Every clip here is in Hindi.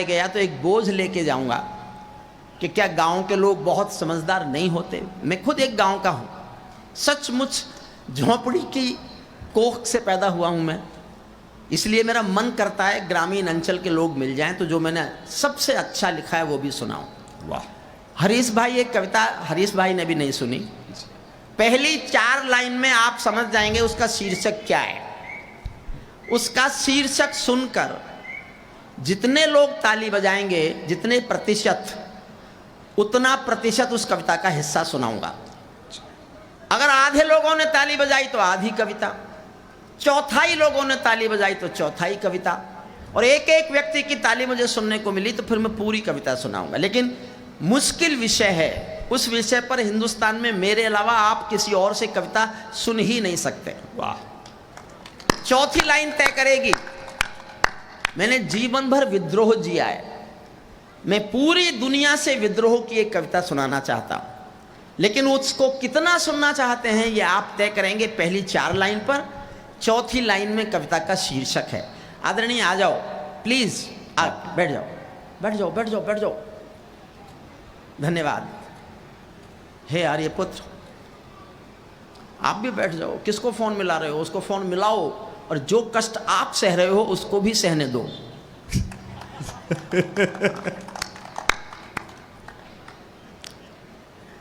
गया तो एक बोझ लेके जाऊंगा कि क्या गांव के लोग बहुत समझदार नहीं होते। मैं खुद एक गांव का हूं, सचमुच झोंपड़ी की कोख से पैदा हुआ हूं मैं, इसलिए मेरा मन करता है ग्रामीण अंचल के लोग मिल जाएं तो जो मैंने सबसे अच्छा लिखा है वो भी सुनाऊं। वाह। हरीश भाई एक कविता हरीश भाई ने भी नहीं सुनी, पहली 4 लाइन में आप समझ जाएंगे उसका शीर्षक क्या है। उसका शीर्षक सुनकर जितने लोग ताली बजाएंगे, जितने प्रतिशत, उतना प्रतिशत उस कविता का हिस्सा सुनाऊंगा। अगर आधे लोगों ने ताली बजाई तो आधी कविता, चौथाई लोगों ने ताली बजाई तो चौथाई कविता, और एक एक व्यक्ति की ताली मुझे सुनने को मिली तो फिर मैं पूरी कविता सुनाऊंगा। लेकिन मुश्किल विषय है, उस विषय पर हिंदुस्तान में मेरे अलावा आप किसी और से कविता सुन ही नहीं सकते। वाह। चौथी लाइन तय करेगी। मैंने जीवन भर विद्रोह जिया है, मैं पूरी दुनिया से विद्रोह की एक कविता सुनाना चाहता हूं, लेकिन उसको कितना सुनना चाहते हैं ये आप तय करेंगे पहली 4 लाइन पर। चौथी लाइन में कविता का शीर्षक है। आदरणीय आ जाओ प्लीज, बैठ जाओ बैठ जाओ बैठ जाओ बैठ जाओ। धन्यवाद। हे आर्यपुत्र, आप भी बैठ जाओ। किसको फोन मिला रहे हो उसको फोन मिलाओ, और जो कष्ट आप सह रहे हो उसको भी सहने दो।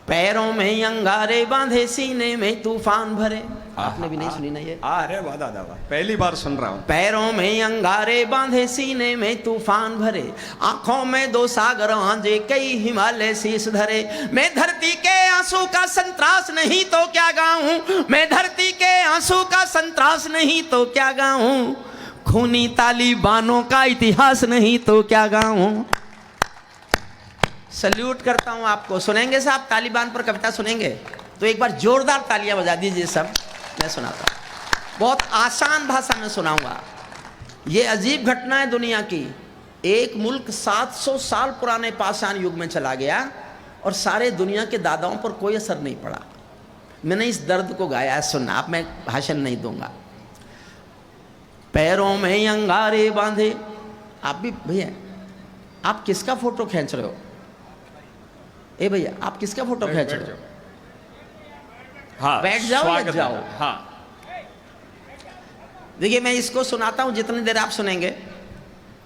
पैरों में अंगारे बांधे, सीने में तूफान भरे। आपने भी नहीं सुनी ना ये? अरे वाह दादा वाह, पहली बार सुन रहा हूं। पैरों में अंगारे बांधे, सीने में तूफान भरे, आंखों में 2 सागर आंजे, कई हिमालय शीश धरे। मैं धरती के आंसू का संतरास नहीं तो क्या गाऊं, मैं धरती के आंसू का संतरास नहीं तो क्या गाऊं, खूनी तालिबानों का इतिहास नहीं तो क्या गाऊं। सल्यूट करता हूं आपको। सुनेंगे साहब तालिबान पर कविता सुनेंगे तो एक बार जोरदार तालियां बजा दीजिए सब। मैं सुनाता हूं, बहुत आसान भाषा में सुनाऊंगा। ये अजीब घटना है दुनिया की। एक मुल्क 700 साल पुराने पाषाण युग में चला गया और सारे दुनिया के दादाओं पर कोई असर नहीं पड़ा। मैंने इस दर्द को गाया है, सुनना। आप, मैं भाषण नहीं दूंगा। पैरों में अंगारे बांधे। आप भी भैया, आप किसका फोटो खींच रहे हो? ए भैया, आप किसका फोटो खींच रहे हो? हाँ, बैठ जाओ या जाओ? हाँ। देखिए, मैं इसको सुनाता हूं जितनी देर आप सुनेंगे,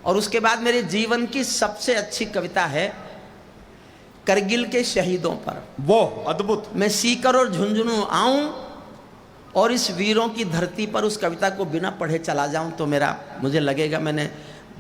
और उसके बाद मेरे जीवन की सबसे अच्छी कविता है करगिल के शहीदों पर। वो अद्भुत। मैं सीकर और झुंझुनू आऊं और इस वीरों की धरती पर उस कविता को बिना पढ़े चला जाऊं तो मुझे लगेगा मैंने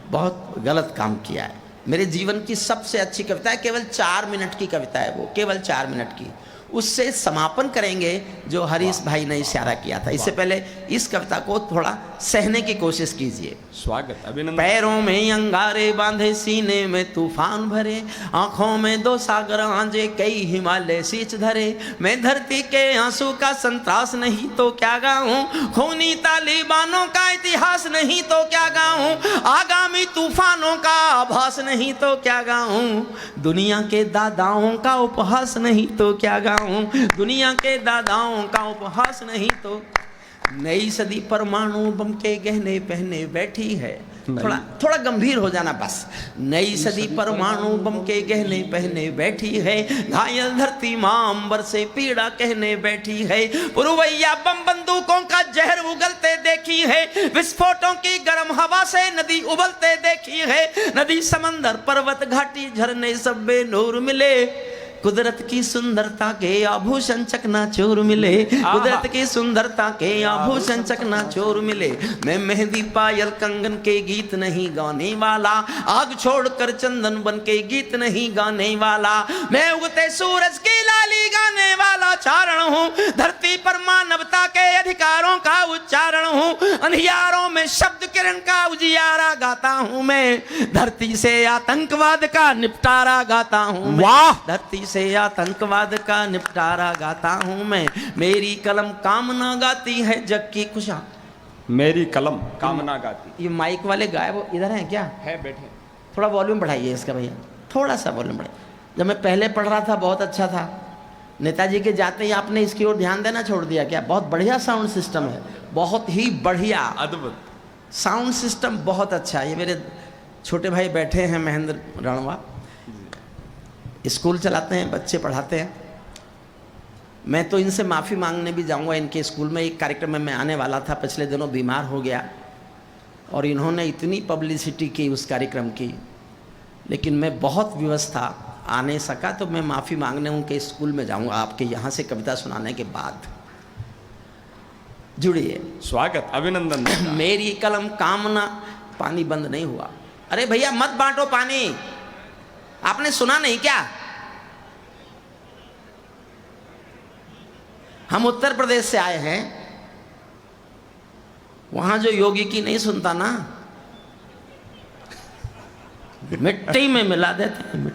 बहुत गलत काम किया है। मेरे जीवन की सबसे अच्छी कविता है, केवल 4 मिनट की कविता है वो, केवल 4 मिनट की। उससे समापन करेंगे जो हरीश भाई ने इशारा किया था। इससे पहले इस कविता को थोड़ा सहने की कोशिश कीजिए। स्वागत, अभिनंदन। पैरों में अंगारे बांधे, सीने में तूफान भरे, आंखों में 2 सागर आंजे, कई हिमालय शीश धरे। मैं धरती के आंसू का संतरास नहीं तो क्या गाऊं, खूनी तालिबानों का इतिहास नहीं तो क्या गाऊं, आगामी तूफानों का आभास नहीं तो क्या गाऊं, दुनिया के दादाओं का उपहास नहीं तो क्या गाऊं, दुनिया के दादाओं का उपहास नहीं तो। नई सदी परमाणु बम के गहने पहने बैठी है। थोड़ा गंभीर हो जाना बस। नई सदी परमाणु बम के गहने पहने बैठी है, घायल धरती मां अंबर से पीड़ा कहने बैठी है। पुरवैया बम बंदूकों का जहर उगलते देखी है, विस्फोटों की गर्म हवा से नदी उबलते देखी है। नदी समंदर पर्वत घाटी झरने सब बेनूर मिले, कुदरत की सुंदरता के आभूषण चकनाचूर मिले, कुदरत की सुंदरता के आभूषण चकनाचूर मिले। मैं मेहंदी पायल कंगन के गीत नहीं गाने वाला, आग छोड़कर चंदन बन के गीत नहीं गाने वाला। मैं उगते सूरज की लाली गाने वाला चारण हूँ, धरती पर मानवता के अधिकारों का उच्चारण हूँ। अंधियारों में शब्द किरण का उजियारा गाता हूँ मैं, धरती से आतंकवाद का निपटारा गाता हूँ। वाह। धरती से आतंकवाद का निपटारा गाता हूं मैं। मेरी कलम कामना गाती है जग की खुशा। मेरी कलम कामना गाती। ये माइक वाले गायब इधर हैं क्या? है, बैठे। थोड़ा वॉल्यूम बढ़ाइए इसका भैया, थोड़ा सा वॉल्यूम बढ़ाइए। जब मैं पहले पढ़ रहा था बहुत अच्छा था, नेताजी के जाते ही आपने इसकी ओर ध्यान देना छोड़ दिया क्या? बहुत बढ़िया साउंड सिस्टम है, बहुत ही बढ़िया, अद्भुत साउंड सिस्टम बहुत अच्छा है। ये मेरे छोटे भाई बैठे हैं महेंद्र रणवा, स्कूल चलाते हैं, बच्चे पढ़ाते हैं। मैं तो इनसे माफ़ी मांगने भी जाऊंगा। इनके स्कूल में एक कार्यक्रम में मैं आने वाला था, पिछले दिनों बीमार हो गया और इन्होंने इतनी पब्लिसिटी की उस कार्यक्रम की, लेकिन मैं बहुत विवश था, आ नहीं सका। तो मैं माफ़ी मांगने उनके स्कूल में जाऊंगा आपके यहाँ से कविता सुनाने के बाद। जुड़िए। स्वागत, अभिनंदन। मेरी कलम कामना, पानी बंद नहीं हुआ। अरे भैया मत बांटो पानी, आपने सुना नहीं क्या? हम उत्तर प्रदेश से आए हैं, वहां जो योगी की नहीं सुनता ना, मिट्टी में मिला देते हैं।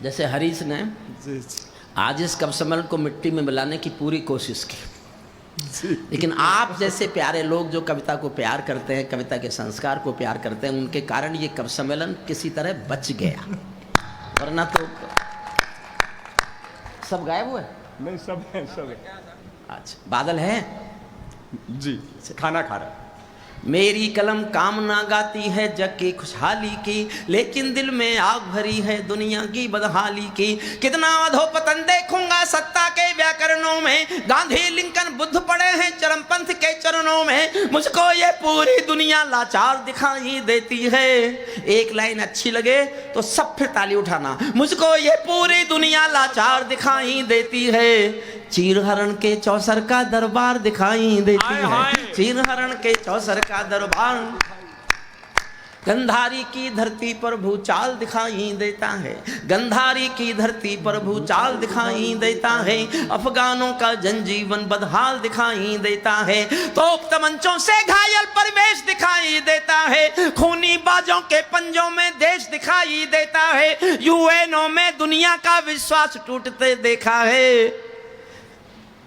जैसे हरीश ने आज इस कवि सम्मेलन को मिट्टी में मिलाने की पूरी कोशिश की, लेकिन आप जैसे प्यारे लोग जो कविता को प्यार करते हैं, कविता के संस्कार को प्यार करते हैं, उनके कारण ये कवि सम्मेलन किसी तरह बच गया, वरना तो सब गायब हुए। नहीं, सब है, सब है। अच्छा, बादल है जी, खाना खा रहा है। मेरी कलम कामना गाती है जग की खुशहाली की, लेकिन दिल में आग भरी है दुनिया की बदहाली की। कितना अधोपतन देखूंगा सत्ता के व्याकरणों में, गांधी लिंकन बुद्ध पड़े हैं चरमपंथ के चरणों में। मुझको ये पूरी दुनिया लाचार दिखाई देती है। एक लाइन अच्छी लगे तो सब फिर ताली उठाना। मुझको ये पूरी दुनिया लाचार दिखाई देती है। चीरहरण के चौसर का दरबार दिखाई देती है। चीरहरण के चौसर का दरबार, गंधारी की धरती पर भूचाल दिखाई देता है। गंधारी की धरती पर भूचाल दिखाई देता है। अफगानों का जनजीवन बदहाल दिखाई देता है। तोप तमंचों से घायल परिवेश दिखाई देता है। खूनी बाजों के पंजों में देश दिखाई देता है। यूएनओ में दुनिया का विश्वास टूटते देखा है।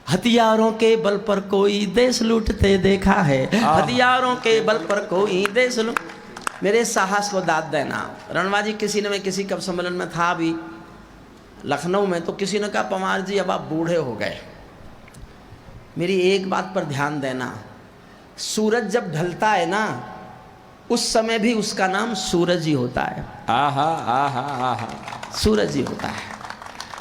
हथियारों के बल पर कोई देश लूटते देखा है। हथियारों के बल पर कोई देश लूट। मेरे साहस को दाद देना। रणवा जी, किसी ने, मैं किसी कवि सम्मेलन में था अभी लखनऊ में, तो किसी ने कहा पवार जी अब आप बूढ़े हो गए। मेरी एक बात पर ध्यान देना, सूरज जब ढलता है ना, उस समय भी उसका नाम सूरज ही होता है। आहा आहा आहा, सूरज ही होता है।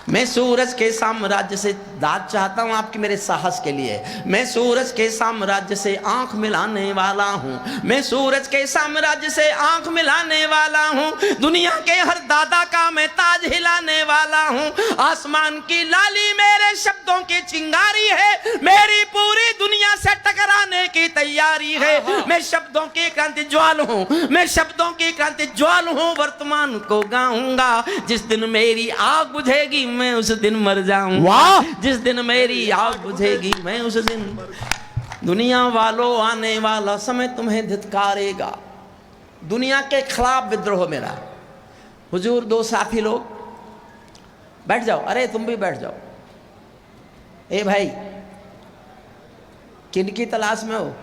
मैं सूरज के साम्राज्य से दाद चाहता हूं आपकी, मेरे साहस के लिए। मैं सूरज के साम्राज्य से आंख मिलाने वाला हूं। मैं सूरज के साम्राज्य से आंख मिलाने वाला हूं। दुनिया के हर दादा का मैं ताज हिलाने वाला हूं। आसमान की लाली मेरे शब्दों की चिंगारी है। मेरी पूरी दुनिया से टकराने की तैयारी है। मैं शब्दों की क्रांति ज्वाल हूं। मैं शब्दों की क्रांति ज्वाल हूं। वर्तमान को गाऊंगा। जिस दिन मेरी आग बुझेगी मैं उस दिन मर जाऊंगा। जिस दिन मेरी आग बुझेगी मैं उस दिन। दुनिया वालों, आने वाला समय तुम्हें धिक्कारेगा। दुनिया के खिलाफ विद्रोह मेरा। हुजूर, दो साथी लोग, बैठ जाओ। अरे तुम भी बैठ जाओ। ए भाई, किनकी तलाश में हो?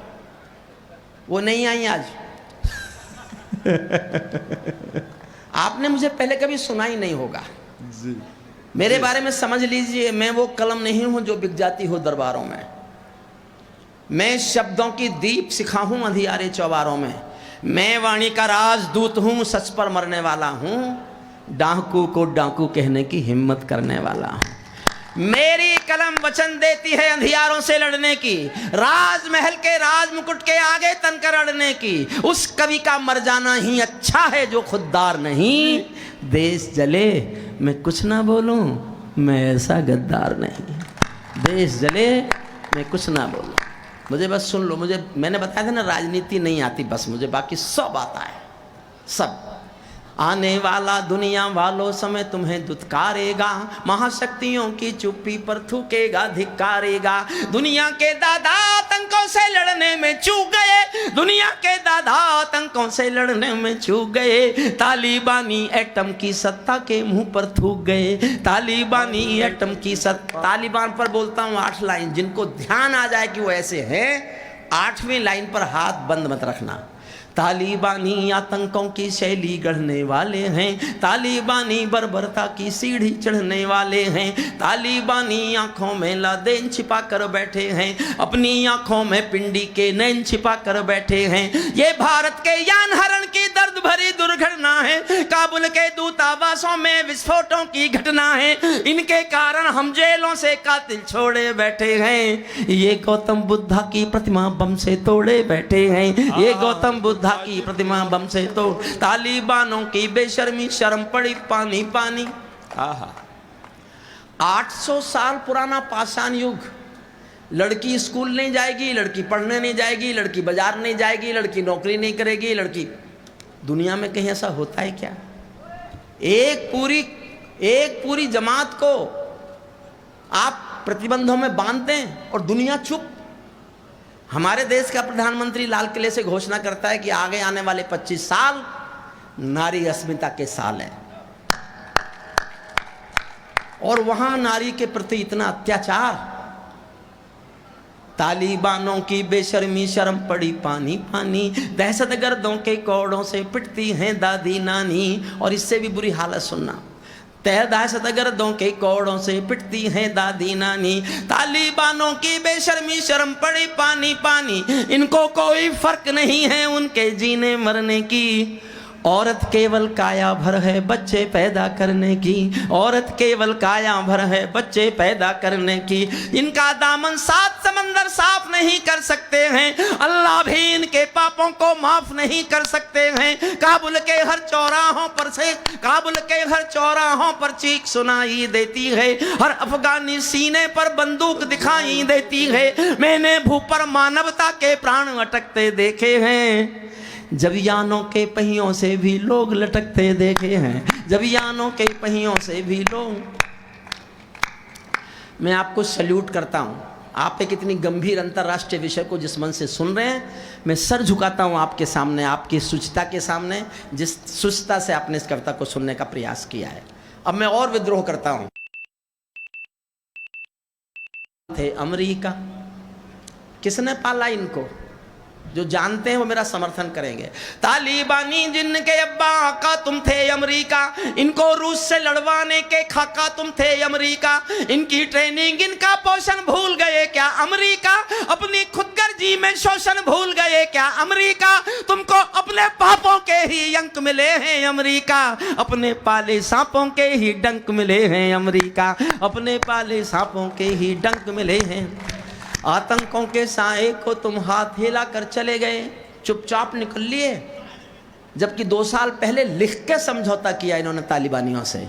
वो नहीं आई आज। आपने मुझे पहले कभी सुना ही नहीं होगा जी। मेरे बारे में समझ लीजिए, मैं वो कलम नहीं हूं जो बिक जाती हो दरबारों में। मैं शब्दों की दीप सिखा हूं अंधियारे चौबारों में। मैं वाणी का राजदूत हूं, सच पर मरने वाला हूं। डाकू को डाकू कहने की हिम्मत करने वाला हूं। मेरी कलम वचन देती है अंधियारों से लड़ने की, राजमहल के राज मुकुट के आगे तनकर अड़ने की। उस कवि का मर जाना ही अच्छा है जो खुददार नहीं। देश जले मैं कुछ ना बोलूं, मैं ऐसा गद्दार नहीं। देश जले मैं कुछ ना बोलूं, मुझे बस सुन लो। मैंने बताया था ना, राजनीति नहीं आती बस मुझे, बाकी सब आता है सब। आने वाला दुनिया वालों समय तुम्हें दुत्कारेगा। महाशक्तियों की चुप्पी पर थूकेगा, धिक्कारेगा। दुनिया के दादा आतंकों से लड़ने में चूक गए। दुनिया के दादा आतंकों से लड़ने में चूक गए। तालिबानी एटम की सत्ता के मुंह पर थूक गए। तालिबानी एटम की सत्ता। तालिबान पर बोलता हूँ 8 लाइन, जिनको ध्यान आ जाए कि वो ऐसे हैं, 8वीं लाइन पर हाथ बंद मत रखना। तालिबानी आतंकों की शैली गढ़ने वाले हैं, तालिबानी बर्बरता की सीढ़ी चढ़ने वाले हैं, तालिबानी आंखों में लादेन छिपा कर बैठे हैं, अपनी आंखों में पिंडी के नैन छिपा कर बैठे हैं। ये भारत के यान हरण की दर्द भरी दुर्घटना है, काबुल के दूतावासों में विस्फोटों की घटना है, इनके कारण हम जेलों से कातिल छोड़े बैठे हैं। ये गौतम बुद्धा की प्रतिमा बम से तोड़े बैठे हैं, ये गौतम बुद्धा की प्रतिमा बम से तोड़। तालिबानों की बेशर्मी शर्म पड़ी पानी पानी। 800 साल पुराना पाषाण युग। लड़की स्कूल नहीं जाएगी, लड़की पढ़ने नहीं जाएगी, लड़की बाजार नहीं जाएगी, लड़की नौकरी नहीं करेगी, लड़की। दुनिया में कहीं ऐसा होता है क्या? एक पूरी जमात को आप प्रतिबंधों में बांधते हैं और दुनिया चुप। हमारे देश का प्रधानमंत्री लाल किले से घोषणा करता है कि आगे आने वाले 25 साल नारी अस्मिता के साल है, और वहां नारी के प्रति इतना अत्याचार। तालिबानों की बेशर्मी शर्म पड़ी पानी पानी, दहशतगर्दों के कोड़ों से पिटती हैं दादी नानी। और इससे भी बुरी हालत सुनना, दहशतगर्दों के कोड़ों से पिटती हैं दादी नानी। तालिबानों की बेशर्मी शर्म पड़ी पानी पानी, इनको कोई फर्क नहीं है उनके जीने मरने की। औरत केवल काया भर है बच्चे पैदा करने की, औरत केवल काया भर है बच्चे पैदा करने की। इनका दामन 7 समंदर साफ नहीं कर सकते हैं, अल्लाह भी इनके पापों को माफ नहीं कर सकते हैं। काबुल के हर चौराहों पर चीख सुनाई देती है, हर अफगानी सीने पर बंदूक दिखाई देती है। मैंने भू पर मानवता के प्राण अटकते देखे हैं, जब यानों के पहियों से भी लोग लटकते देखे हैं, जब यानों के पहियों से भी लोग। मैं आपको सल्यूट करता हूं, आप एक इतनी गंभीर अंतर्राष्ट्रीय विषय को जिस मन से सुन रहे हैं, मैं सर झुकाता हूं आपके सामने, आपकी शुचिता के सामने, जिस शुचिता से आपने इस कविता को सुनने का प्रयास किया है। अब मैं और विद्रोह करता हूं। थे अमेरिका, किसने पाला इनको? जो जानते हैं वो मेरा समर्थन करेंगे। तालिबानी जिनके अब्बा आका तुम थे अमेरिका, इनको रूस से लड़वाने के खाका तुम थे अमेरिका। इनकी ट्रेनिंग इनका पोषण भूल गए क्या अमेरिका? अपनी खुदगर्जी में शोषण भूल गए क्या अमेरिका? तुमको अपने पापों के ही अंक मिले हैं अमेरिका, अपने पाले सांपों के ही डंक मिले हैं अमेरिका, अपने पाले सांपों के ही डंक मिले हैं। आतंकों के साए को तुम हाथ हिला कर चले गए, चुपचाप निकल लिए, जबकि 2 साल पहले लिख के समझौता किया इन्होंने तालिबानियों से।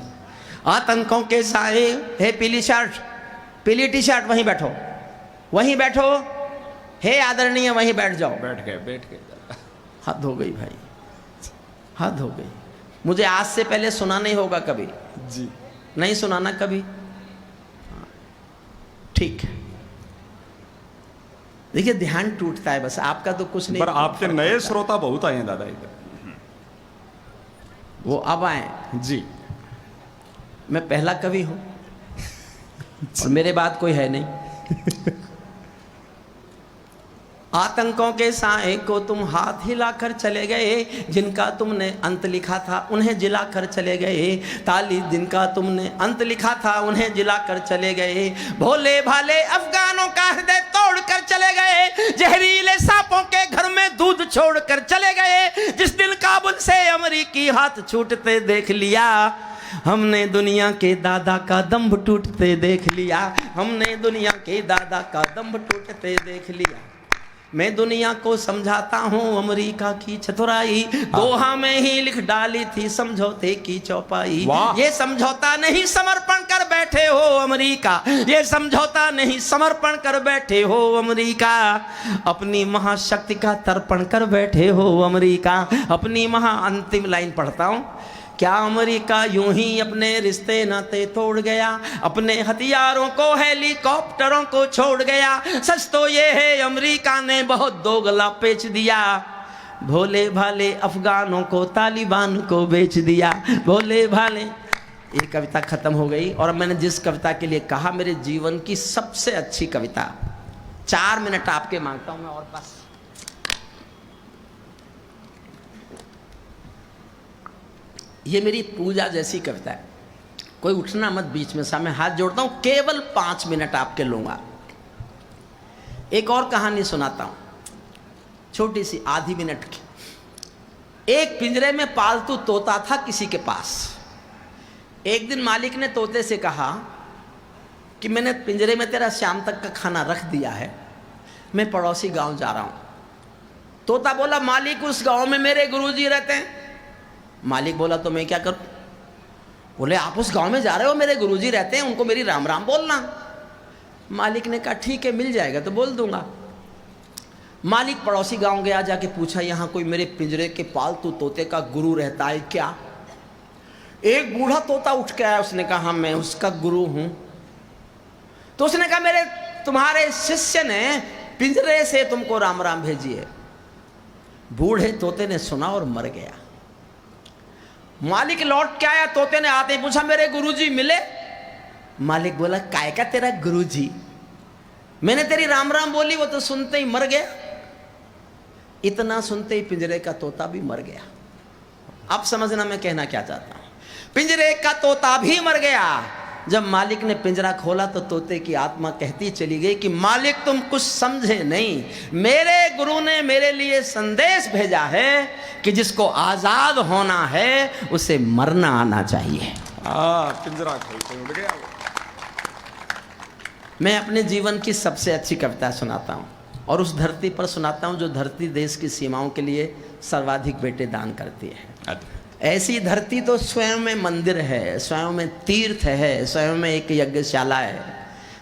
आतंकों के साए, हे पीली शर्ट, पीली टी शर्ट, वहीं बैठो, वहीं बैठो, हे आदरणीय वहीं बैठ जाओ। बैठ गए। हद हो गई भाई, हद हो गई। मुझे आज से पहले सुना नहीं होगा कभी जी, नहीं सुनाना कभी, ठीक है। देखिए ध्यान टूटता है बस, आपका तो कुछ नहीं, पर आपके नए श्रोता बहुत आए हैं दादा इधर। वो अब आए जी। मैं पहला कवि हूं और मेरे बाद कोई है नहीं। आतंकों के साए को तुम हाथ हिलाकर चले गए, जिनका तुमने अंत लिखा था उन्हें जिलाकर चले गए। जिनका तुमने अंत लिखा था उन्हें जिलाकर चले गए। भोले भाले अफगानों का हृदय तोड़कर चले गए, जहरीले सांपों के घर में दूध छोड़कर चले गए। जिस दिन काबुल से अमेरिकी हाथ छूटते देख लिया, हमने दुनिया के दादा का दम्भ टूटते देख लिया, हमने दुनिया के दादा का दम्भ टूटते देख लिया। मैं दुनिया को समझाता हूँ अमेरिका की चतुराई, दोहा में ही लिख डाली थी समझौते की चौपाई। ये समझौता नहीं समर्पण कर बैठे हो अमेरिका, ये समझौता नहीं समर्पण कर बैठे हो अमेरिका, अपनी महाशक्ति का तर्पण कर बैठे हो अमेरिका, अपनी अंतिम लाइन पढ़ता हूँ। क्या अमेरिका यूं ही अपने रिश्ते नाते तोड़ गया, अपने हथियारों को हेलीकॉप्टरों को छोड़ गया? सच तो ये है अमेरिका ने बहुत दोगला पेच दिया, भोले भाले अफगानों को तालिबान को बेच दिया, भोले भाले। ये कविता खत्म हो गई और मैंने जिस कविता के लिए कहा मेरे जीवन की सबसे अच्छी कविता, 4 मिनट आपके मांगता हूं मैं और बस। ये मेरी पूजा जैसी कविता है। कोई उठना मत बीच में, सा मैं हाथ जोड़ता हूं, केवल 5 मिनट आपके लूंगा। एक और कहानी सुनाता हूं, छोटी सी, आधी मिनट की। एक पिंजरे में पालतू तोता था किसी के पास। एक दिन मालिक ने तोते से कहा कि मैंने पिंजरे में तेरा शाम तक का खाना रख दिया है, मैं पड़ोसी गांव जा रहा हूं। तोता बोला, मालिक उस गांव में मेरे गुरुजी रहते हैं। मालिक बोला, तो मैं क्या करूं? बोले, आप उस गांव में जा रहे हो, मेरे गुरुजी रहते हैं, उनको मेरी राम राम बोलना। मालिक ने कहा, ठीक है, मिल जाएगा तो बोल दूंगा। मालिक पड़ोसी गांव गया, जाके पूछा, यहां कोई मेरे पिंजरे के पालतू तोते का गुरु रहता है क्या? एक बूढ़ा तोता उठ के आया, उसने कहा, हाँ मैं उसका गुरु हूं। तो उसने कहा, मेरे तुम्हारे शिष्य ने पिंजरे से तुमको राम राम भेजी है। बूढ़े तोते ने सुना और मर गया। मालिक लौट के आया, तोते ने आते ही पूछा, मेरे गुरुजी मिले? मालिक बोला, काय का तेरा गुरुजी? मैंने तेरी राम राम बोली, वो तो सुनते ही मर गया। इतना सुनते ही पिंजरे का तोता भी मर गया। अब समझना मैं कहना क्या चाहता हूं। पिंजरे का तोता भी मर गया। जब मालिक ने पिंजरा खोला तो तोते की आत्मा कहती चली गई कि मालिक तुम कुछ समझे नहीं, मेरे गुरु ने मेरे लिए संदेश भेजा है कि जिसको आजाद होना है उसे मरना आना चाहिए। पिंजरा खोलते उड़ गया। मैं अपने जीवन की सबसे अच्छी कविता सुनाता हूँ और उस धरती पर सुनाता हूँ जो धरती देश की सीमाओं के लिए सर्वाधिक बेटे दान करती है। ऐसी धरती तो स्वयं में मंदिर है, स्वयं में तीर्थ है, स्वयं में एक यज्ञशाला है।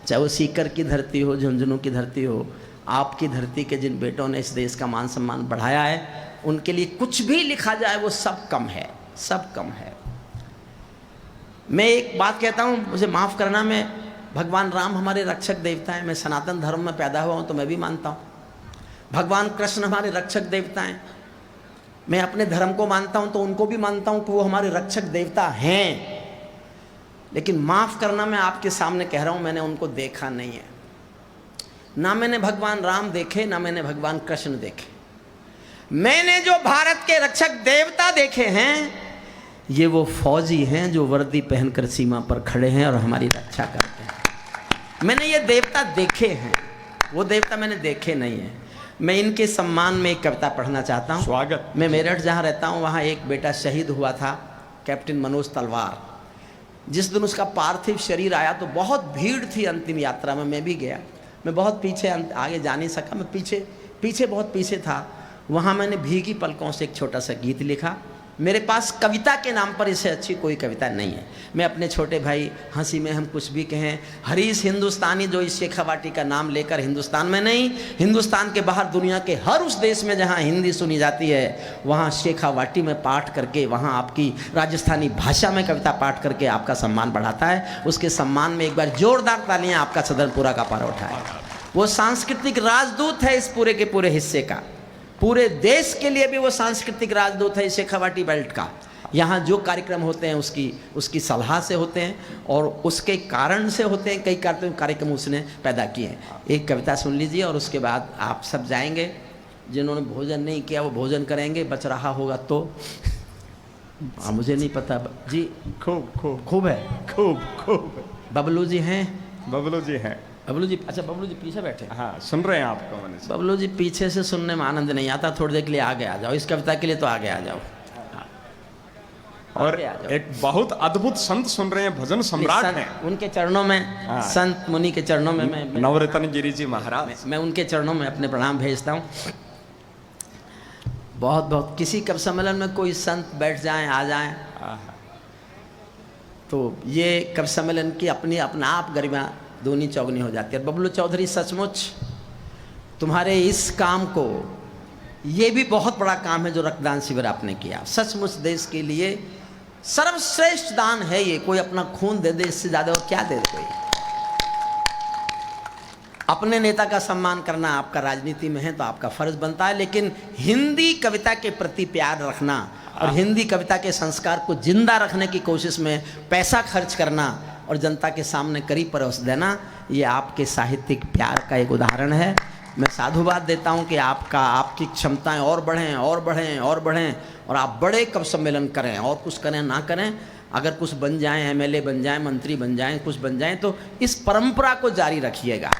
चाहे वो सीकर की धरती हो, झुंझुनू की धरती हो, आपकी धरती के जिन बेटों ने इस देश का मान सम्मान बढ़ाया है, उनके लिए कुछ भी लिखा जाए वो सब कम है, सब कम है। मैं एक बात कहता हूँ, मुझे माफ़ करना, मैं भगवान राम हमारे रक्षक देवता हैं। मैं सनातन धर्म में पैदा हुआ हूँ तो मैं भी मानता हूँ। भगवान कृष्ण हमारे रक्षक देवता हैं। मैं अपने धर्म को मानता हूँ तो उनको भी मानता हूँ कि वो हमारे रक्षक देवता हैं। लेकिन माफ़ करना, मैं आपके सामने कह रहा हूँ, मैंने उनको देखा नहीं है। ना मैंने भगवान राम देखे, ना मैंने भगवान कृष्ण देखे। मैंने जो भारत के रक्षक देवता देखे हैं, ये वो फौजी हैं जो वर्दी पहनकर सीमा पर खड़े हैं और हमारी रक्षा करते हैं। मैंने ये देवता देखे हैं, वो देवता मैंने देखे नहीं है। मैं इनके सम्मान में एक कविता पढ़ना चाहता हूँ। स्वागत। मैं मेरठ जहाँ रहता हूँ वहाँ एक बेटा शहीद हुआ था, कैप्टन मनोज तलवार। जिस दिन उसका पार्थिव शरीर आया तो बहुत भीड़ थी अंतिम यात्रा में, मैं भी गया। मैं बहुत पीछे, आगे जा नहीं सका, मैं पीछे बहुत पीछे था। वहाँ मैंने भीगी पलकों से एक छोटा सा गीत लिखा। मेरे पास कविता के नाम पर इससे अच्छी कोई कविता नहीं है। मैं अपने छोटे भाई, हंसी में हम कुछ भी कहें, हरीश हिंदुस्तानी जो इस शेखावाटी का नाम लेकर हिंदुस्तान में नहीं, हिंदुस्तान के बाहर दुनिया के हर उस देश में जहाँ हिंदी सुनी जाती है, वहाँ शेखावाटी में पाठ करके, वहाँ आपकी राजस्थानी भाषा में कविता पाठ करके आपका सम्मान बढ़ाता है। उसके सम्मान में एक बार जोरदार तालियाँ आपका सदनपुरा का पारा उठाए। वो सांस्कृतिक राजदूत है इस पूरे के पूरे हिस्से का, पूरे देश के लिए भी वो सांस्कृतिक राजदूत है शेखावाटी बेल्ट का। यहाँ जो कार्यक्रम होते हैं उसकी सलाह से होते हैं और उसके कारण से होते हैं। कई कार्यक्रम उसने पैदा किए हैं। एक कविता सुन लीजिए और उसके बाद आप सब जाएंगे। जिन्होंने भोजन नहीं किया वो भोजन करेंगे, बच रहा होगा तो मुझे नहीं पता जी। खूब खूब खूब है, खूब खूब। बबलू जी हैं? बबलू जी हैं। बबलू जी, अच्छा बबलू जी पीछे बैठे। हाँ, सुन रहे हैं आपको। मैंने बबलू जी पीछे से सुनने में आनंद नहीं आता, थोड़ी देर के लिए आगे आ जाओ। इस कविता के लिए तो आगे आ जाओ। और एक बहुत अद्भुत संत सुन रहे हैं, भजन सम्राट हैं। उनके चरणों में, संत मुनि के चरणों में मैं नवरत्न गिरी जी महाराज, मैं उनके चरणों में अपने प्रणाम भेजता हूँ। बहुत बहुत किसी कवि सम्मेलन में कोई संत बैठ जाएं, आ जाएं, तो ये कवि सम्मेलन की अपना आप गरिमा दूनी चौगनी हो जाती है। बबलू चौधरी, सचमुच तुम्हारे इस काम को, ये भी बहुत बड़ा काम है जो रक्तदान शिविर आपने किया। सचमुच देश के लिए सर्वश्रेष्ठ दान है ये। कोई अपना खून दे दे, इससे ज़्यादा और क्या दे दे कोई। अपने नेता का सम्मान करना आपका राजनीति में है तो आपका फर्ज बनता है, लेकिन हिंदी कविता के प्रति प्यार रखना और हिंदी कविता के संस्कार को जिंदा रखने की कोशिश में पैसा खर्च करना और जनता के सामने करीब परोस देना, ये आपके साहित्यिक प्यार का एक उदाहरण है। मैं साधुवाद देता हूं कि आपकी क्षमताएं और बढ़ें और बढ़ें और बढ़ें, और आप बड़े कवि सम्मेलन करें, और कुछ करें ना करें, अगर कुछ बन जाएं, एमएलए बन जाएं, मंत्री बन जाएं, कुछ बन जाएं, तो इस परंपरा को जारी रखिएगा।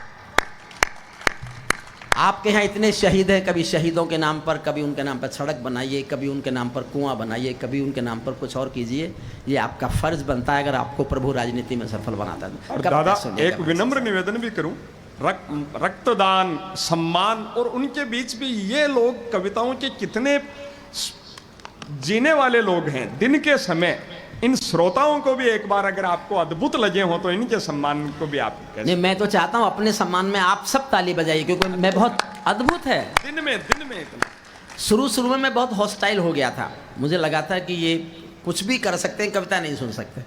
आपके यहाँ इतने शहीद हैं, कभी शहीदों के नाम पर, कभी उनके नाम पर सड़क बनाइए, कभी उनके नाम पर कुआं बनाइए, कभी उनके नाम पर कुछ और कीजिए। ये आपका फर्ज बनता है अगर आपको प्रभु राजनीति में सफल बनाता है। और दादा एक विनम्र निवेदन भी करूं, रक्तदान, सम्मान, और उनके बीच भी ये लोग कविताओं के कितने जीने वाले लोग हैं। दिन के समय इन श्रोताओं को भी एक बार अगर आपको अद्भुत लगे हो तो इनके सम्मान को भी आप नहीं, मैं तो चाहता हूं अपने सम्मान में आप सब ताली बजाइए, क्योंकि मैं बहुत अद्भुत है। दिन में इतना शुरू में मैं बहुत हॉस्टाइल हो गया था, मुझे लगा था कि ये कुछ भी कर सकते हैं, कविता नहीं सुन सकते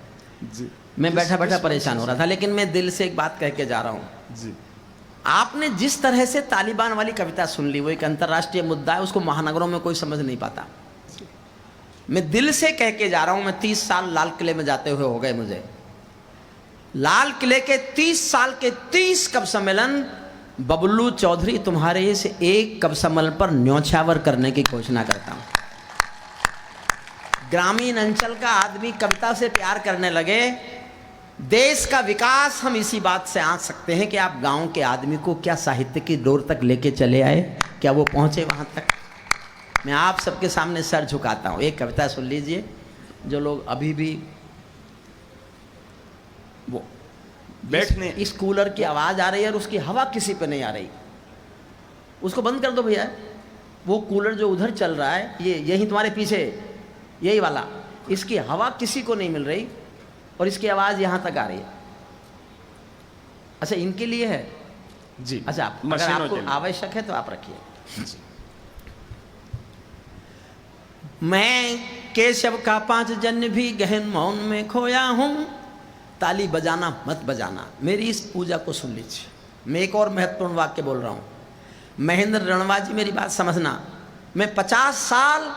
जी। मैं बैठा बैठा परेशान हो रहा था, लेकिन मैं दिल से एक बात कह के जा रहा हूं जी। आपने जिस तरह से तालिबान वाली कविता सुन ली, वो एक अंतर्राष्ट्रीय मुद्दा है, उसको महानगरों में कोई समझ नहीं पाता। मैं दिल से कह के जा रहा हूं, मैं 30 साल लाल किले में जाते हुए हो गए मुझे। लाल किले के 30 साल के 30 कवि सम्मेलन, बबलू चौधरी तुम्हारे इस एक कवि सम्मेलन पर न्योछावर करने की घोषणा करता हूं। ग्रामीण अंचल का आदमी कविता से प्यार करने लगे। देश का विकास हम इसी बात से आंक सकते हैं कि आप गांव के आदमी को क्या साहित्य की डोर तक लेके चले आए, क्या वो पहुंचे वहां तक। मैं आप सबके सामने सर झुकाता हूं। एक कविता सुन लीजिए, जो लोग अभी भी वो बैठने इस कूलर की आवाज आ रही है और उसकी हवा किसी पे नहीं आ रही, उसको बंद कर दो भैया। वो कूलर जो उधर चल रहा है, ये यही तुम्हारे पीछे, यही वाला, इसकी हवा किसी को नहीं मिल रही और इसकी आवाज यहां तक आ रही है। अच्छा, इनके लिए है जी। अच्छा, अगर आपको आवश्यक है तो आप रखिए। मैं केशव का 5 जन्म भी गहन मौन में खोया हूं। ताली बजाना मत बजाना, मेरी इस पूजा को सुन लीजिए। मैं एक और महत्वपूर्ण वाक्य बोल रहा हूं। महेंद्र रणवा जी, मेरी बात समझना। मैं 50 साल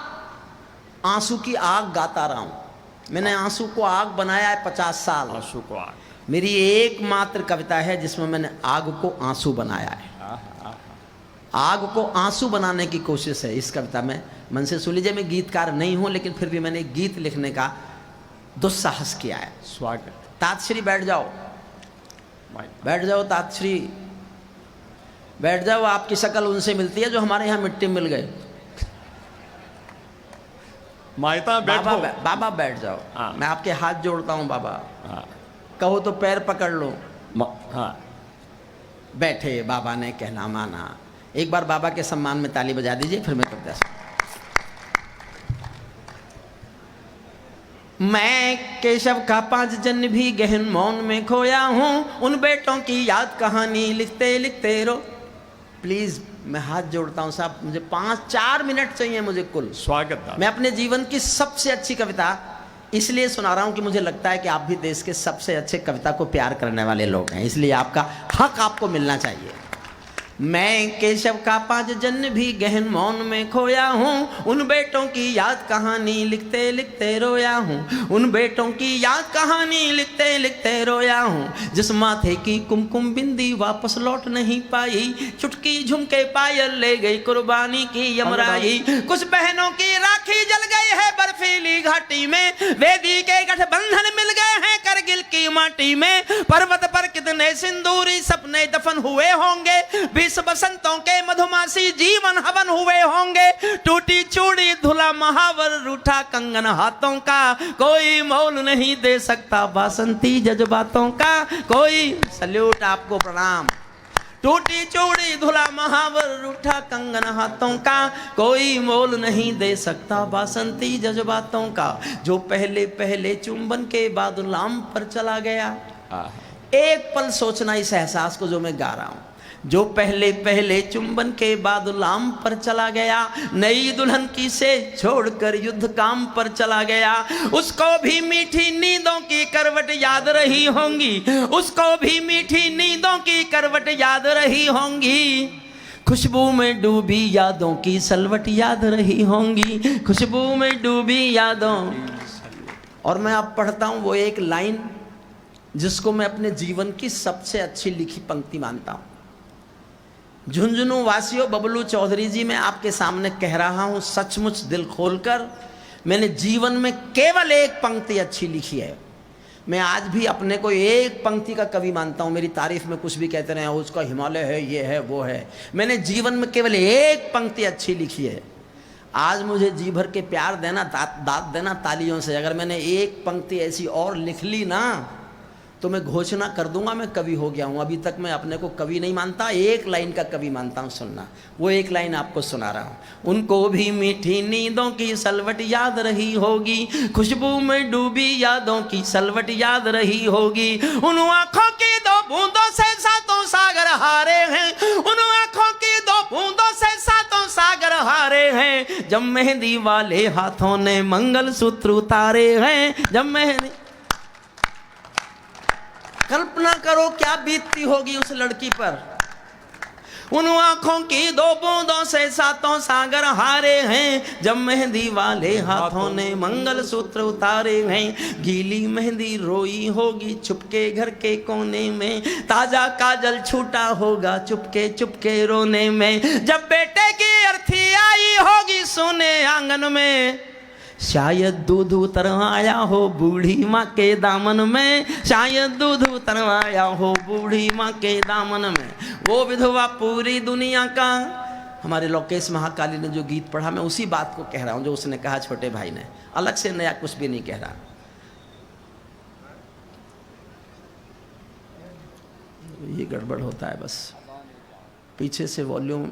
आंसू की आग गाता रहा हूं। मैंने आंसू को आग बनाया है 50 साल। आंसू को आग मेरी एकमात्र कविता है जिसमें मैंने आग को आंसू बनाया है। आग को आंसू बनाने की कोशिश है इस कविता में। मन से सुन लीजिए, मैं गीतकार नहीं हूं, लेकिन फिर भी मैंने गीत लिखने का दुस्साहस किया है। स्वागत। तातश्री बैठ जाओ, बैठ जाओ तातश्री, बैठ जाओ। आपकी शक्ल उनसे मिलती है जो हमारे यहाँ मिट्टी में मिल गए। मायता बैठो। बाबा बैठ जाओ। मैं आपके हाथ जोड़ता हूँ बाबा। कहो तो पैर पकड़ लो। बैठे, बाबा ने कहना माना। एक बार बाबा के सम्मान में ताली बजा दीजिए, फिर मैं कविता सुन। मैं केशव का 5 जन्म भी गहन मौन में खोया हूं। उन बेटों की याद कहानी लिखते लिखते रो। प्लीज, मैं हाथ जोड़ता हूं साहब, मुझे 4 मिनट चाहिए मुझे कुल। स्वागत। मैं अपने जीवन की सबसे अच्छी कविता इसलिए सुना रहा हूं कि मुझे लगता है कि आप भी देश के सबसे अच्छे कविता को प्यार करने वाले लोग हैं, इसलिए आपका हक आपको मिलना चाहिए। मैं केशव का 5 जन्म भी गहन मौन में खोया हूँ। उन बेटों की याद कहानी लिखते लिखते रोया हूँ। उन बेटों की याद कहानी लिखते लिखते रोया हूँ। जिस माथे की कुमकुम बिंदी वापस लौट नहीं पाई, चुटकी झुमके पायल ले गई कुर्बानी की यमराई। कुछ बहनों की राखी जल गई है बर्फीली घाटी में, वेदी के गठबंधन मिल गए हैं करगिल की माटी में। पर्वत पर कितने सिंदूरी सपने दफन हुए होंगे, 20 बसंतों के मधुमासी जीवन हवन हुए होंगे। टूटी चूड़ी धुला महावर रूठा कंगन हाथों का, कोई मोल नहीं दे सकता बासंती जज्बातों का। कोई सल्यूट आपको, प्रणाम। टूटी चूड़ी धुला महावर रूठा कंगन हाथों का, कोई मोल नहीं दे सकता बासंती जज्बातों का। जो पहले पहले चुंबन के बाद गुलाम पर चला गया। एक पल सोचना इस एहसास को जो मैं गा रहा हूं। जो पहले पहले चुंबन के बाद गुलाम पर चला गया, नई दुल्हन की से छोड़कर युद्ध काम पर चला गया। उसको भी मीठी नींदों की करवट याद रही होंगी, उसको भी मीठी नींदों की करवट याद रही होंगी। खुशबू में डूबी यादों की सलवट याद रही होंगी, खुशबू में डूबी यादों। और मैं अब पढ़ता हूं वो एक लाइन जिसको मैं अपने जीवन की सबसे अच्छी लिखी पंक्ति मानता हूं। झुंझुनू वासियों, बबलू चौधरी जी, मैं आपके सामने कह रहा हूं सचमुच दिल खोलकर, मैंने जीवन में केवल एक पंक्ति अच्छी लिखी है। मैं आज भी अपने को एक पंक्ति का कवि मानता हूं। मेरी तारीफ में कुछ भी कहते रहे, उसका हिमालय है, ये है, वो है। मैंने जीवन में केवल एक पंक्ति अच्छी लिखी है। आज मुझे जी भर के प्यार देना, दाद देना तालियों से। अगर मैंने एक पंक्ति ऐसी और लिख ली ना तो मैं घोषणा कर दूंगा मैं कवि हो गया हूं। अभी तक मैं अपने को कवि नहीं मानता, एक लाइन का कवि मानता हूं। सुनना, वो एक लाइन आपको सुना रहा हूं। उनको भी मीठी नींदों की सलवट याद रही होगी, खुशबू में डूबी यादों की सलवट याद रही होगी। उन आंखों की दो बूंदों से सातों सागर हारे हैं, उन आंखों की दो बूंदों से सातों सागर हारे हैं। जब मेहंदी वाले हाथों ने मंगलसूत्र उतारे हैं, जब मेहंदी। कल्पना करो क्या बीतती होगी उस लड़की पर। उन आंखों की दो बूंदों से सातों सागर हारे हैं, जब मेहंदी वाले हाथों ने मंगलसूत्र उतारे हैं। गीली मेहंदी रोई होगी चुपके घर के कोने में, ताजा काजल छूटा होगा चुपके चुपके रोने में। जब बेटे की अर्थी आई होगी सोने आंगन में, शायद दूध उतरवाया हो बूढ़ी माँ के दामन में, शायद दूध उतरवाया हो बूढ़ी माँ के दामन में। वो विधवा पूरी दुनिया का। हमारे लोकेश महाकाली ने जो गीत पढ़ा, मैं उसी बात को कह रहा हूँ जो उसने कहा छोटे भाई ने। अलग से नया कुछ भी नहीं कह रहा। ये गड़बड़ होता है बस। पीछे से वॉल्यूम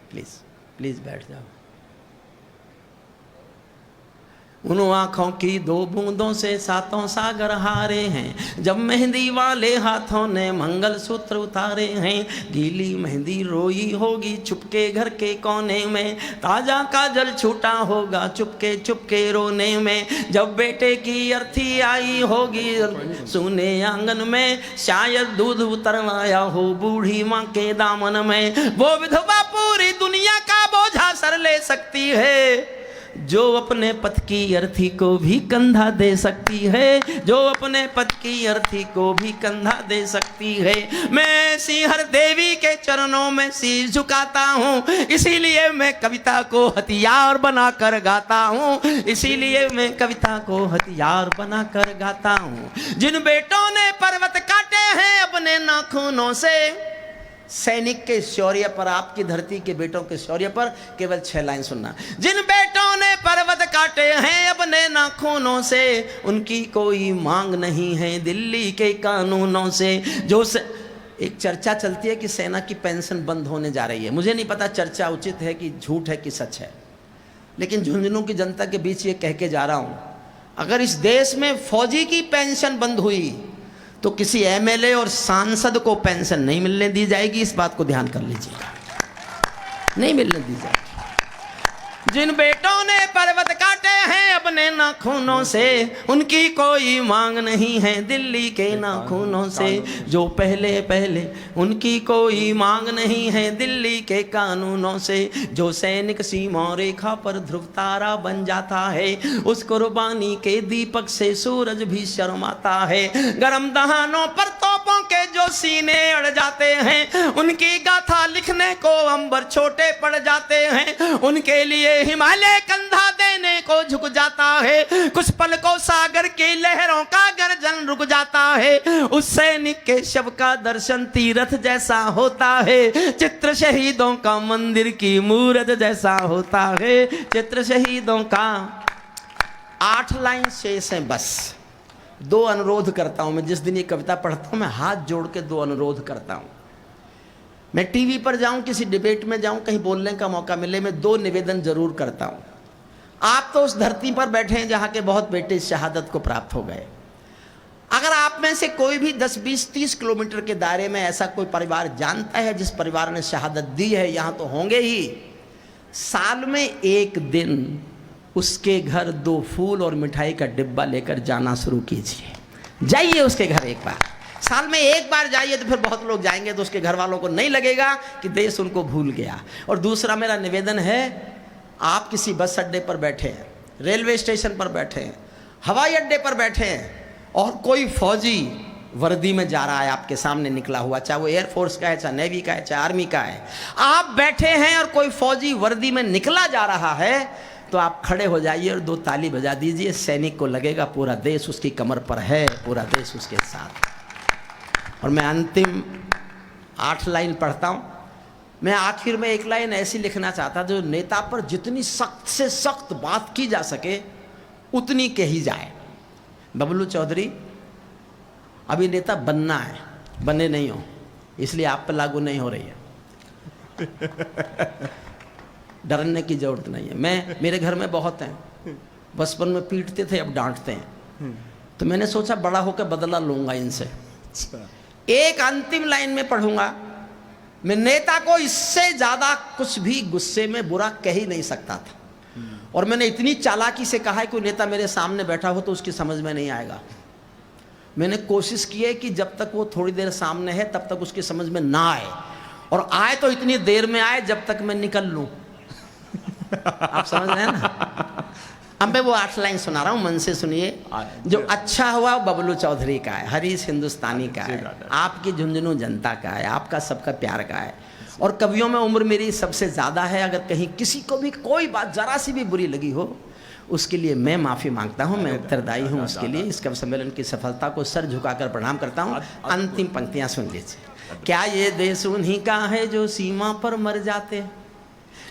प्लीज प्लीज बैठ जाओ। उन आँखों की दो बूंदों से सातों सागर हारे हैं, जब मेहंदी वाले हाथों ने मंगलसूत्र उतारे हैं। गीली मेहंदी रोई होगी चुपके घर के कोने में, ताजा काजल छूटा होगा चुपके चुपके रोने में। जब बेटे की अर्थी आई होगी सुने आंगन में, शायद दूध उतरवाया हो बूढ़ी माँ के दामन में। वो विधवा पूरी दुनिया का बोझा सर ले सकती है, जो अपने पति की अर्थी को भी कंधा दे सकती है, जो अपने पति की अर्थी को भी कंधा दे सकती है। मैं सिंहर देवी के चरणों में शीश झुकाता हूँ, इसीलिए मैं कविता को हथियार बनाकर गाता हूँ, इसीलिए मैं कविता को हथियार बनाकर गाता हूँ। जिन बेटों ने पर्वत काटे हैं अपने नाखूनों से, सैनिक के शौर्य पर, आपकी धरती के बेटों के शौर्य पर केवल 6 लाइन सुनना। जिन बेटों ने पर्वत काटे हैं अपने नाखूनों से, उनकी कोई मांग नहीं है दिल्ली के कानूनों से। जो एक चर्चा चलती है कि सेना की पेंशन बंद होने जा रही है। मुझे नहीं पता चर्चा उचित है कि झूठ है कि सच है, लेकिन झुंझुनू की जनता के बीच ये कह के जा रहा हूं, अगर इस देश में फौजी की पेंशन बंद हुई तो किसी एमएलए और सांसद को पेंशन नहीं मिलने दी जाएगी। इस बात को ध्यान कर लीजिएगा, नहीं मिलने दी जाएगी। जिन बेटों ने पर्वत काटे हैं अपने नाखूनों से, उनकी कोई मांग नहीं है दिल्ली के नाखूनों से। जो पहले पहले, उनकी कोई मांग नहीं है दिल्ली के कानूनों से। जो सैनिक सीमा रेखा पर ध्रुव तारा बन जाता है, उस कुर्बानी के दीपक से सूरज भी शर्माता है। गरम दहानों पर तोपों के जो सीने अड़ जाते हैं, उनकी गाथा लिखने को अंबर छोटे पड़ जाते हैं। उनके लिए हिमालय कंधा देने को झुक जाता है, कुछ पल को सागर की लहरों का गर्जन रुक जाता है। उस सैनिक के शव का दर्शन तीर्थ जैसा होता है, चित्र शहीदों का मंदिर की मूरत जैसा होता है। चित्र शहीदों का 8 लाइन शेष है बस। 2 अनुरोध करता हूं मैं। जिस दिन ये कविता पढ़ता हूं मैं हाथ जोड़ के 2 अनुरोध करता हूं। मैं टीवी पर जाऊं, किसी डिबेट में जाऊं, कहीं बोलने का मौका मिले, मैं 2 निवेदन जरूर करता हूं। आप तो उस धरती पर बैठे हैं जहां के बहुत बेटे शहादत को प्राप्त हो गए। अगर आप में से कोई भी 10, 20, 30 किलोमीटर के दायरे में ऐसा कोई परिवार जानता है जिस परिवार ने शहादत दी है, यहां तो होंगे ही, साल में 1 दिन उसके घर 2 फूल और मिठाई का डिब्बा लेकर जाना शुरू कीजिए। जाइए उसके घर एक बार, साल में 1 बार जाइए। तो फिर बहुत लोग जाएंगे तो उसके घर वालों को नहीं लगेगा कि देश उनको भूल गया। और दूसरा मेरा निवेदन है, आप किसी बस अड्डे पर बैठे हैं, रेलवे स्टेशन पर बैठे हैं, हवाई अड्डे पर बैठे हैं और कोई फौजी वर्दी में जा रहा है, आपके सामने निकला हुआ, चाहे वो एयरफोर्स का है, चाहे नेवी का है, चाहे आर्मी का है, आप बैठे हैं और कोई फौजी वर्दी में निकला जा रहा है, तो आप खड़े हो जाइए और 2 ताली बजा दीजिए। सैनिक को लगेगा पूरा देश उसकी कमर पर है, पूरा देश उसके साथ। और मैं अंतिम 8 लाइन पढ़ता हूँ। मैं आखिर में 1 लाइन ऐसी लिखना चाहता, जो नेता पर जितनी सख्त से सख्त बात की जा सके उतनी कही जाए। बबलू चौधरी, अभी नेता बनना है, बने नहीं हो, इसलिए आप पर लागू नहीं हो रही है। डरने की जरूरत नहीं है। मेरे घर में बहुत हैं, बचपन में पीटते थे, अब डांटते हैं, तो मैंने सोचा बड़ा होकर बदला लूंगा इनसे। एक अंतिम लाइन में पढ़ूंगा, मैं नेता को इससे ज्यादा कुछ भी गुस्से में बुरा कह ही नहीं सकता था, और मैंने इतनी चालाकी से कहा है, कोई नेता मेरे सामने बैठा हो तो उसकी समझ में नहीं आएगा। मैंने कोशिश की है कि जब तक वो थोड़ी देर सामने है तब तक उसकी समझ में ना आए, और आए तो इतनी देर में आए जब तक मैं निकल लूं। आप समझ रहे हैं ना? अब मैं वो 8 लाइन सुना रहा हूं, मन से सुनिए। जो अच्छा हुआ वो बबलू चौधरी का है, हरीश हिंदुस्तानी का है, आपकी झुंझुनू जनता का है, आपका सबका प्यार का है। और कवियों में उम्र मेरी सबसे ज़्यादा है। अगर कहीं किसी को भी कोई बात जरा सी भी बुरी लगी हो, उसके लिए मैं माफ़ी मांगता हूँ, मैं उत्तरदायी हूँ उसके लिए। इस कवि सम्मेलन की सफलता को सर झुकाकर प्रणाम करता हूँ। अंतिम पंक्तियाँ सुन लीजिए। क्या ये देश उन्हीं का है जो सीमा पर मर जाते हैं?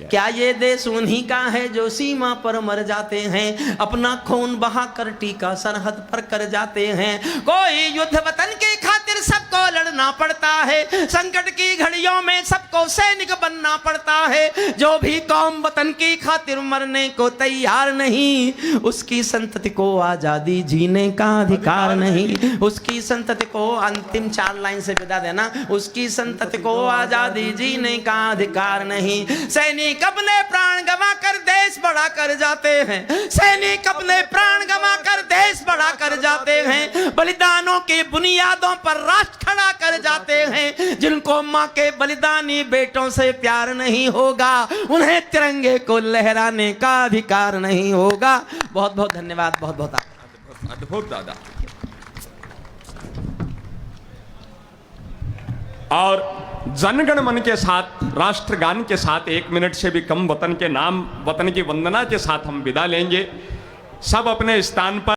क्या ये देश उन्हीं का है जो सीमा पर मर जाते हैं, अपना खून बहाकर टीका सरहद पर कर जाते हैं। कोई युद्ध वतन के खातिर सबको लड़ना पड़ता है, संकट की घड़ियों में सबको सैनिक बनना पड़ता है। जो भी कौम वतन की खातिर मरने को तैयार नहीं, उसकी संतति को आजादी जीने का अधिकार नहीं। उसकी संतति को, अंतिम 4 लाइन से विदा देना, उसकी संतति को आजादी जीने का अधिकार नहीं। सैनिक अपने प्राण गवा कर देश बढ़ा कर जाते हैं, सैनिक अपने प्राण गवा कर देश बढ़ा कर जाते हैं। बलिदानों की बुनियादों पर राष्ट्र खड़ा कर जाते हैं। जिनको माँ के बलिदानी बेटों से प्यार नहीं होगा, उन्हें तिरंगे को लहराने का अधिकार नहीं होगा। बहुत बहुत धन्यवाद। बहुत बहुत अद्भुत दादा। और जनगण मन के साथ, राष्ट्रगान के साथ 1 मिनट से भी कम वतन के नाम, वतन की वंदना के साथ हम विदा लेंगे। सब अपने स्थान पर